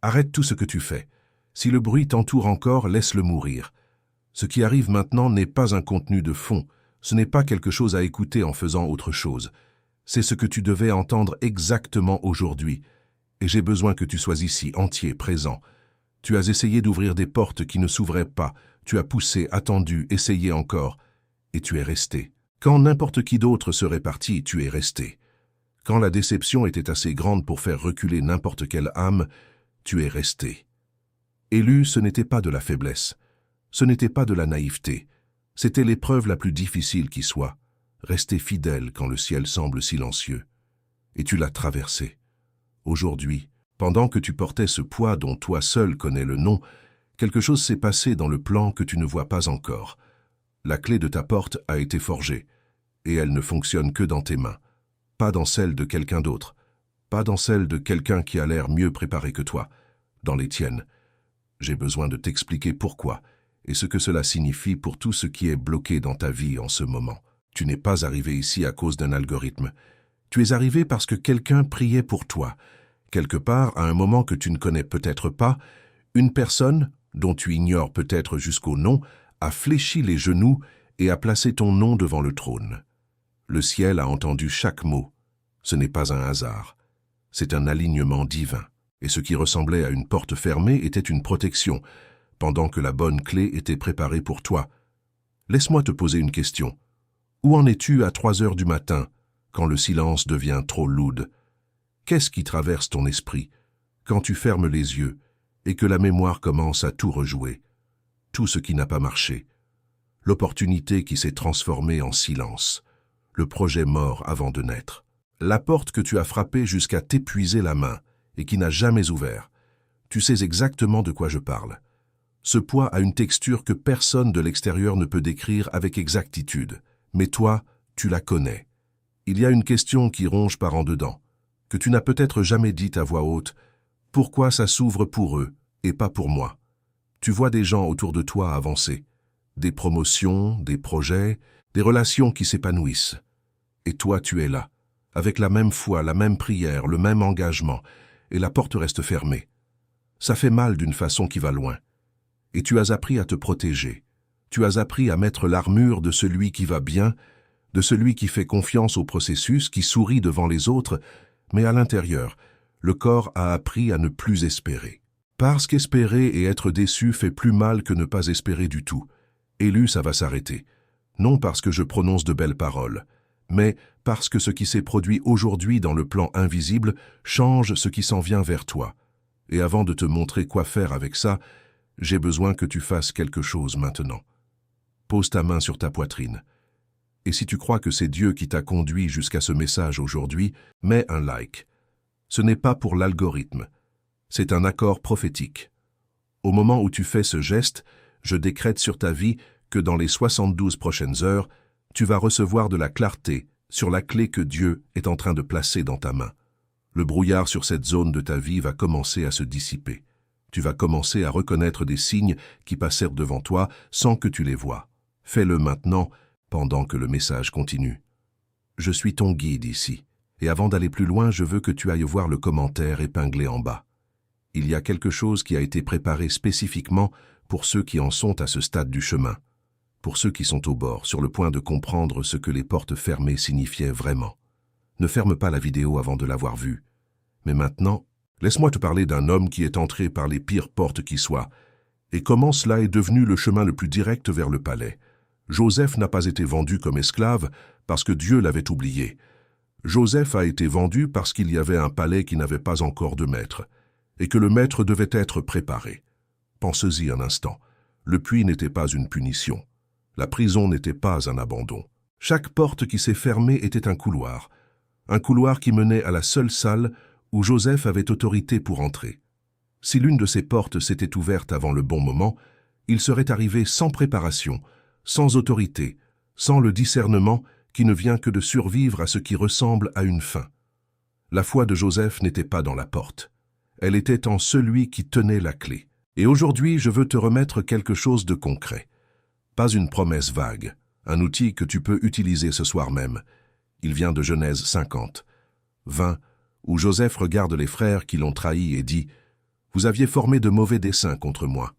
Arrête tout ce que tu fais. Si le bruit t'entoure encore, laisse-le mourir. Ce qui arrive maintenant n'est pas un contenu de fond, ce n'est pas quelque chose à écouter en faisant autre chose. C'est ce que tu devais entendre exactement aujourd'hui. Et j'ai besoin que tu sois ici, entier, présent. Tu as essayé d'ouvrir des portes qui ne s'ouvraient pas, tu as poussé, attendu, essayé encore, et tu es resté. Quand n'importe qui d'autre serait parti, tu es resté. Quand la déception était assez grande pour faire reculer n'importe quelle âme, tu es resté. Élu, ce n'était pas de la faiblesse, ce n'était pas de la naïveté, c'était l'épreuve la plus difficile qui soit, rester fidèle quand le ciel semble silencieux. Et tu l'as traversé. Aujourd'hui, pendant que tu portais ce poids dont toi seul connais le nom, quelque chose s'est passé dans le plan que tu ne vois pas encore. La clé de ta porte a été forgée, et elle ne fonctionne que dans tes mains, pas dans celle de quelqu'un d'autre, pas dans celle de quelqu'un qui a l'air mieux préparé que toi, dans les tiennes. J'ai besoin de t'expliquer pourquoi, et ce que cela signifie pour tout ce qui est bloqué dans ta vie en ce moment. Tu n'es pas arrivé ici à cause d'un algorithme. Tu es arrivé parce que quelqu'un priait pour toi. Quelque part, à un moment que tu ne connais peut-être pas, une personne, dont tu ignores peut-être jusqu'au nom, a fléchi les genoux et a placé ton nom devant le trône. Le ciel a entendu chaque mot. Ce n'est pas un hasard. C'est un alignement divin. Et ce qui ressemblait à une porte fermée était une protection, pendant que la bonne clé était préparée pour toi. Laisse-moi te poser une question. Où en es-tu à 3 heures du matin, quand le silence devient trop lourd? Qu'est-ce qui traverse ton esprit, quand tu fermes les yeux, et que la mémoire commence à tout rejouer? Tout ce qui n'a pas marché. L'opportunité qui s'est transformée en silence. Le projet mort avant de naître. La porte que tu as frappée jusqu'à t'épuiser la main, et qui n'a jamais ouvert. Tu sais exactement de quoi je parle. Ce poids a une texture que personne de l'extérieur ne peut décrire avec exactitude. Mais toi, tu la connais. Il y a une question qui ronge par en dedans, que tu n'as peut-être jamais dite à voix haute. Pourquoi ça s'ouvre pour eux et pas pour moi? Tu vois des gens autour de toi avancer. Des promotions, des projets, des relations qui s'épanouissent. Et toi, tu es là, avec la même foi, la même prière, le même engagement, et la porte reste fermée. Ça fait mal d'une façon qui va loin. Et tu as appris à te protéger. Tu as appris à mettre l'armure de celui qui va bien, de celui qui fait confiance au processus, qui sourit devant les autres, mais à l'intérieur, le corps a appris à ne plus espérer. Parce qu'espérer et être déçu fait plus mal que ne pas espérer du tout. Élu, ça va s'arrêter. Non parce que je prononce de belles paroles, mais parce que ce qui s'est produit aujourd'hui dans le plan invisible change ce qui s'en vient vers toi. Et avant de te montrer quoi faire avec ça, j'ai besoin que tu fasses quelque chose maintenant. Pose ta main sur ta poitrine. Et si tu crois que c'est Dieu qui t'a conduit jusqu'à ce message aujourd'hui, mets un like. Ce n'est pas pour l'algorithme. C'est un accord prophétique. Au moment où tu fais ce geste, je décrète sur ta vie que dans les 72 prochaines heures, tu vas recevoir de la clarté sur la clé que Dieu est en train de placer dans ta main. Le brouillard sur cette zone de ta vie va commencer à se dissiper. Tu vas commencer à reconnaître des signes qui passèrent devant toi sans que tu les vois. Fais-le maintenant, pendant que le message continue. Je suis ton guide ici, et avant d'aller plus loin, je veux que tu ailles voir le commentaire épinglé en bas. Il y a quelque chose qui a été préparé spécifiquement pour ceux qui en sont à ce stade du chemin, pour ceux qui sont au bord, sur le point de comprendre ce que les portes fermées signifiaient vraiment. Ne ferme pas la vidéo avant de l'avoir vue. Mais maintenant, laisse-moi te parler d'un homme qui est entré par les pires portes qui soient, et comment cela est devenu le chemin le plus direct vers le palais. Joseph n'a pas été vendu comme esclave parce que Dieu l'avait oublié. Joseph a été vendu parce qu'il y avait un palais qui n'avait pas encore de maître, et que le maître devait être préparé. Pensez-y un instant. Le puits n'était pas une punition. La prison n'était pas un abandon. Chaque porte qui s'est fermée était un couloir qui menait à la seule salle où Joseph avait autorité pour entrer. Si l'une de ces portes s'était ouverte avant le bon moment, il serait arrivé sans préparation, sans autorité, sans le discernement qui ne vient que de survivre à ce qui ressemble à une fin. La foi de Joseph n'était pas dans la porte. Elle était en celui qui tenait la clé. Et aujourd'hui, je veux te remettre quelque chose de concret. Pas une promesse vague, un outil que tu peux utiliser ce soir même. Il vient de Genèse 50, 20, où Joseph regarde les frères qui l'ont trahi et dit « Vous aviez formé de mauvais desseins contre moi.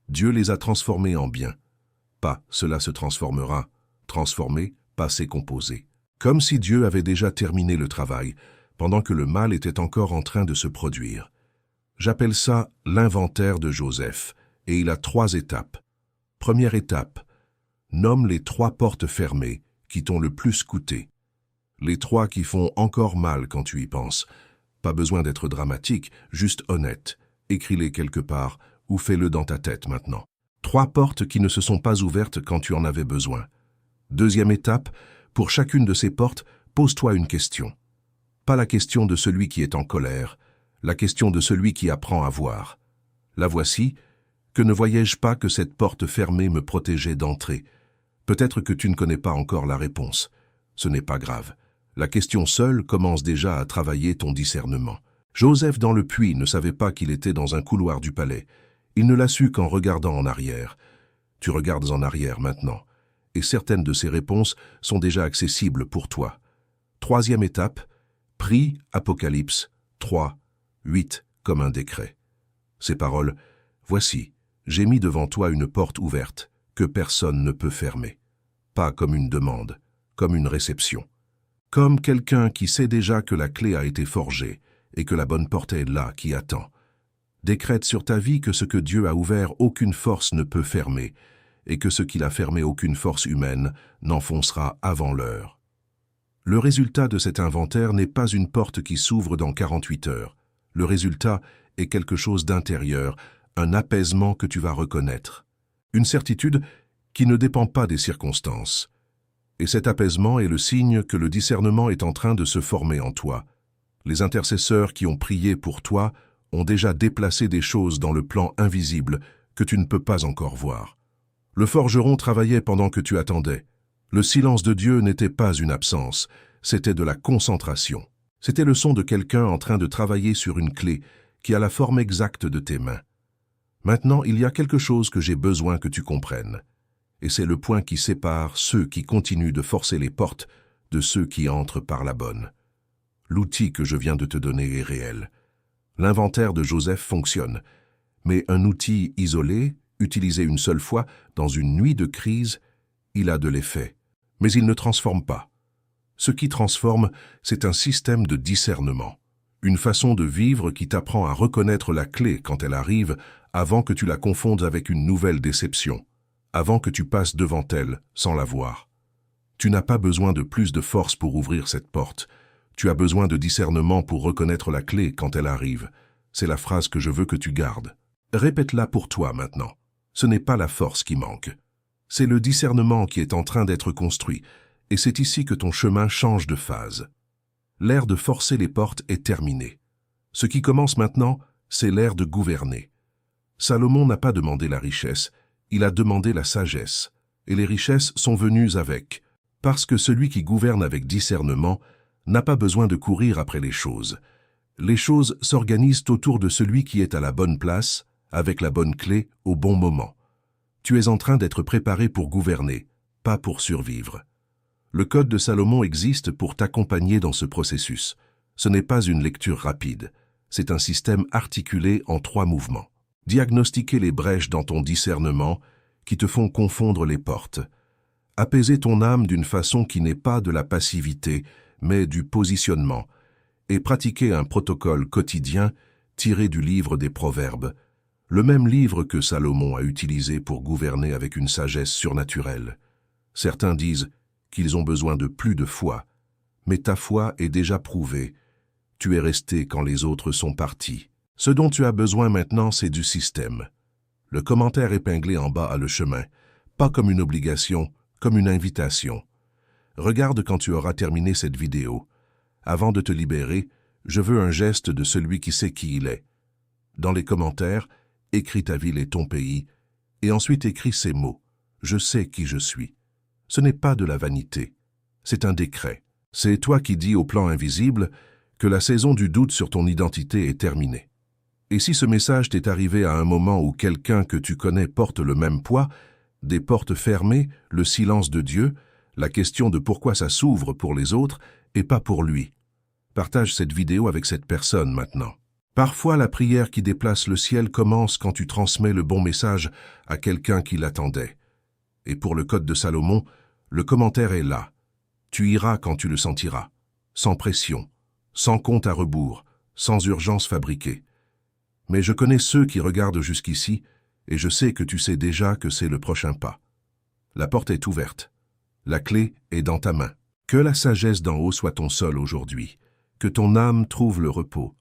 Dieu les a transformés en bien. Pas, cela se transformera. Transformé, passé composé. Comme si Dieu avait déjà terminé le travail, pendant que le mal était encore en train de se produire. J'appelle ça l'inventaire de Joseph, et il a 3 étapes. Première étape, nomme les 3 portes fermées qui t'ont le plus coûté. Les 3 qui font encore mal quand tu y penses. Pas besoin d'être dramatique, juste honnête. Écris-les quelque part ou fais-le dans ta tête maintenant. 3 portes qui ne se sont pas ouvertes quand tu en avais besoin. Deuxième étape, pour chacune de ces portes, pose-toi une question. Pas la question de celui qui est en colère, la question de celui qui apprend à voir. La voici, que ne voyais-je pas que cette porte fermée me protégeait d'entrer? Peut-être que tu ne connais pas encore la réponse. Ce n'est pas grave. La question seule commence déjà à travailler ton discernement. Joseph dans le puits ne savait pas qu'il était dans un couloir du palais. Il ne l'a su qu'en regardant en arrière. Tu regardes en arrière maintenant, et certaines de ces réponses sont déjà accessibles pour toi. Troisième étape, prie Apocalypse 3, 8 comme un décret. Ces paroles, voici, j'ai mis devant toi une porte ouverte que personne ne peut fermer. Pas comme une demande, comme une réception. Comme quelqu'un qui sait déjà que la clé a été forgée et que la bonne porte est là qui attend. Décrète sur ta vie que ce que Dieu a ouvert, aucune force ne peut fermer, et que ce qu'il a fermé, aucune force humaine n'enfoncera avant l'heure. Le résultat de cet inventaire n'est pas une porte qui s'ouvre dans 48 heures. Le résultat est quelque chose d'intérieur, un apaisement que tu vas reconnaître. Une certitude qui ne dépend pas des circonstances. Et cet apaisement est le signe que le discernement est en train de se former en toi. Les intercesseurs qui ont prié pour toi ont déjà déplacé des choses dans le plan invisible que tu ne peux pas encore voir. Le forgeron travaillait pendant que tu attendais. Le silence de Dieu n'était pas une absence, c'était de la concentration. C'était le son de quelqu'un en train de travailler sur une clé qui a la forme exacte de tes mains. Maintenant, il y a quelque chose que j'ai besoin que tu comprennes. Et c'est le point qui sépare ceux qui continuent de forcer les portes de ceux qui entrent par la bonne. L'outil que je viens de te donner est réel. L'inventaire de Joseph fonctionne, mais un outil isolé, utilisé une seule fois dans une nuit de crise, il a de l'effet. Mais il ne transforme pas. Ce qui transforme, c'est un système de discernement. Une façon de vivre qui t'apprend à reconnaître la clé quand elle arrive avant que tu la confondes avec une nouvelle déception, avant que tu passes devant elle sans la voir. Tu n'as pas besoin de plus de force pour ouvrir cette porte. Tu as besoin de discernement pour reconnaître la clé quand elle arrive. C'est la phrase que je veux que tu gardes. Répète-la pour toi maintenant. Ce n'est pas la force qui manque. C'est le discernement qui est en train d'être construit, et c'est ici que ton chemin change de phase. L'ère de forcer les portes est terminée. Ce qui commence maintenant, c'est l'ère de gouverner. Salomon n'a pas demandé la richesse, il a demandé la sagesse, et les richesses sont venues avec, parce que celui qui gouverne avec discernement n'a pas besoin de courir après les choses. Les choses s'organisent autour de celui qui est à la bonne place, avec la bonne clé, au bon moment. Tu es en train d'être préparé pour gouverner, pas pour survivre. Le Code de Salomon existe pour t'accompagner dans ce processus. Ce n'est pas une lecture rapide, c'est un système articulé en 3 mouvements. Diagnostiquer les brèches dans ton discernement qui te font confondre les portes. Apaiser ton âme d'une façon qui n'est pas de la passivité, mais du positionnement, et pratiquer un protocole quotidien tiré du livre des Proverbes, le même livre que Salomon a utilisé pour gouverner avec une sagesse surnaturelle. Certains disent qu'ils ont besoin de plus de foi, mais ta foi est déjà prouvée. Tu es resté quand les autres sont partis. Ce dont tu as besoin maintenant, c'est du système. Le commentaire épinglé en bas a le chemin, pas comme une obligation, comme une invitation. Regarde quand tu auras terminé cette vidéo. Avant de te libérer, je veux un geste de celui qui sait qui il est. Dans les commentaires, écris ta ville et ton pays, et ensuite écris ces mots. Je sais qui je suis. Ce n'est pas de la vanité, c'est un décret. C'est toi qui dis au plan invisible que la saison du doute sur ton identité est terminée. Et si ce message t'est arrivé à un moment où quelqu'un que tu connais porte le même poids, des portes fermées, le silence de Dieu, la question de pourquoi ça s'ouvre pour les autres et pas pour lui. Partage cette vidéo avec cette personne maintenant. Parfois, la prière qui déplace le ciel commence quand tu transmets le bon message à quelqu'un qui l'attendait. Et pour le Code de Salomon, le commentaire est là. Tu iras quand tu le sentiras, sans pression, sans compte à rebours, sans urgence fabriquée. Mais je connais ceux qui regardent jusqu'ici, et je sais que tu sais déjà que c'est le prochain pas. La porte est ouverte. La clé est dans ta main. Que la sagesse d'en haut soit ton sol aujourd'hui. Que ton âme trouve le repos.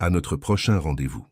À notre prochain rendez-vous.